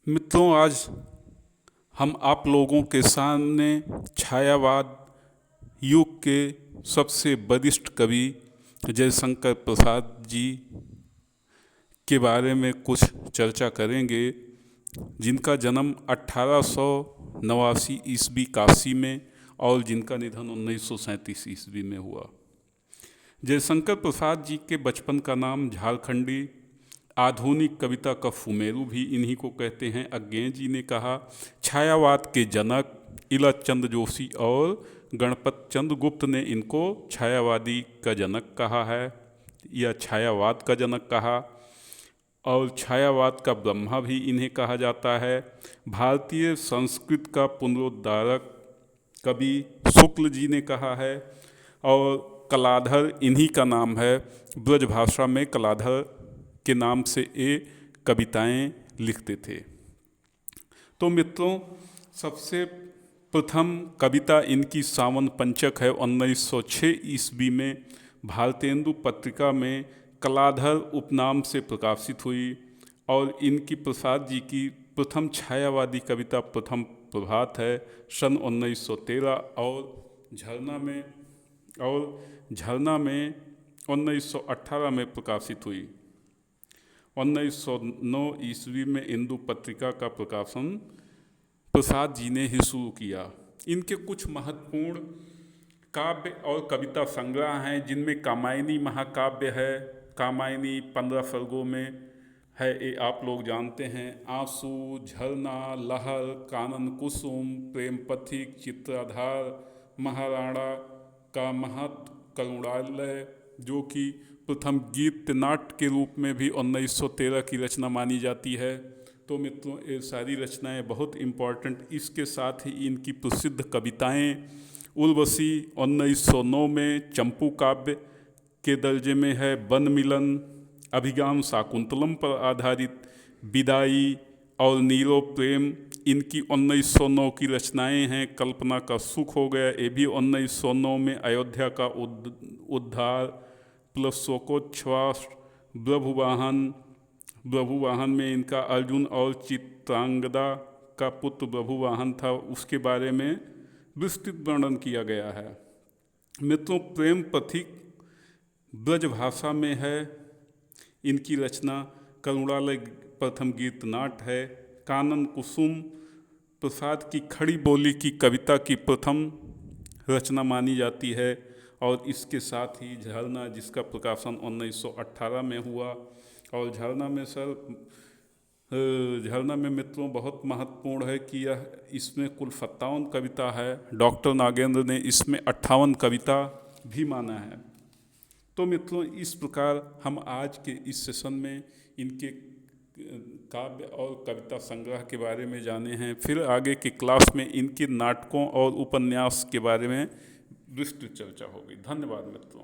मित्रों, आज हम आप लोगों के सामने छायावाद युग के सबसे वरिष्ठ कवि जयशंकर प्रसाद जी के बारे में कुछ चर्चा करेंगे, जिनका जन्म 1889 ईस्वी काशी में और जिनका निधन 1937 ईस्वी में हुआ। जयशंकर प्रसाद जी के बचपन का नाम झारखंडी आधुनिक कविता का फुमेरु भी इन्हीं को कहते हैं। अज्ञे जी ने कहा, छायावाद के जनक इलत चंद जोशी और गणपत चंद गुप्त ने इनको छायावादी का जनक कहा है या छायावाद का जनक कहा, और छायावाद का ब्रह्मा भी इन्हें कहा जाता है। भारतीय संस्कृत का पुनरुद्धारक कवि शुक्ल जी ने कहा है, और कलाधर इन्हीं का नाम है। ब्रजभाषा में कलाधर के नाम से ये कविताएं लिखते थे। तो मित्रों, सबसे प्रथम कविता इनकी सावन पंचक है। 1906 ईस्वी में भारतेंदु पत्रिका में कलाधर उपनाम से प्रकाशित हुई, और इनकी प्रसाद जी की प्रथम छायावादी कविता प्रथम प्रभात है, सन 1913, और झरना में 1918 में प्रकाशित हुई। 1909 ईस्वी में इंदु पत्रिका का प्रकाशन प्रसाद जी ने ही शुरू किया। इनके कुछ महत्वपूर्ण काव्य और कविता संग्रह हैं, जिनमें कामायनी महाकाव्य है। कामायनी 15 सर्गों में है, ये आप लोग जानते हैं। आंसू, झरना, लहर, कानन कुसुम, प्रेम पथिक, चित्राधार, महाराणा का महत, करुणालय, जो कि प्रथम गीत नाट्य के रूप में भी 1913 की रचना मानी जाती है। तो मित्रों, ये सारी रचनाएं बहुत इम्पॉर्टेंट। इसके साथ ही इनकी प्रसिद्ध कविताएं उर्वशी 1909 में चंपू काव्य के दर्जे में है, वन मिलन, अभिज्ञान शाकुंतलम पर आधारित, विदाई और नीरो प्रेम इनकी 1909 की रचनाएं हैं। कल्पना का सुख हो गया, ये भी 1909 में। अयोध्या का उद्धार प्लस शोकोच्छ्वास, प्रभुवाहन में इनका अर्जुन और चित्रांगदा का पुत्र प्रभुवाहन था, उसके बारे में विस्तृत वर्णन किया गया है। मित्रों, प्रेम पथिक ब्रजभाषा में है इनकी रचना। करुणालय प्रथम गीत नाट्य है। कानन कुसुम प्रसाद की खड़ी बोली की कविता की प्रथम रचना मानी जाती है, और इसके साथ ही झरना, जिसका प्रकाशन 1918 में हुआ। और झरना में मित्रों बहुत महत्वपूर्ण है कि यह इसमें कुल 57 कविता है। डॉक्टर नागेंद्र ने इसमें 58 कविता भी माना है। तो मित्रों, इस प्रकार हम आज के इस सेशन में इनके काव्य और कविता संग्रह के बारे में जाने हैं। फिर आगे के क्लास में इनके नाटकों और उपन्यास के बारे में विस्तृत चर्चा होगी। धन्यवाद मित्रों।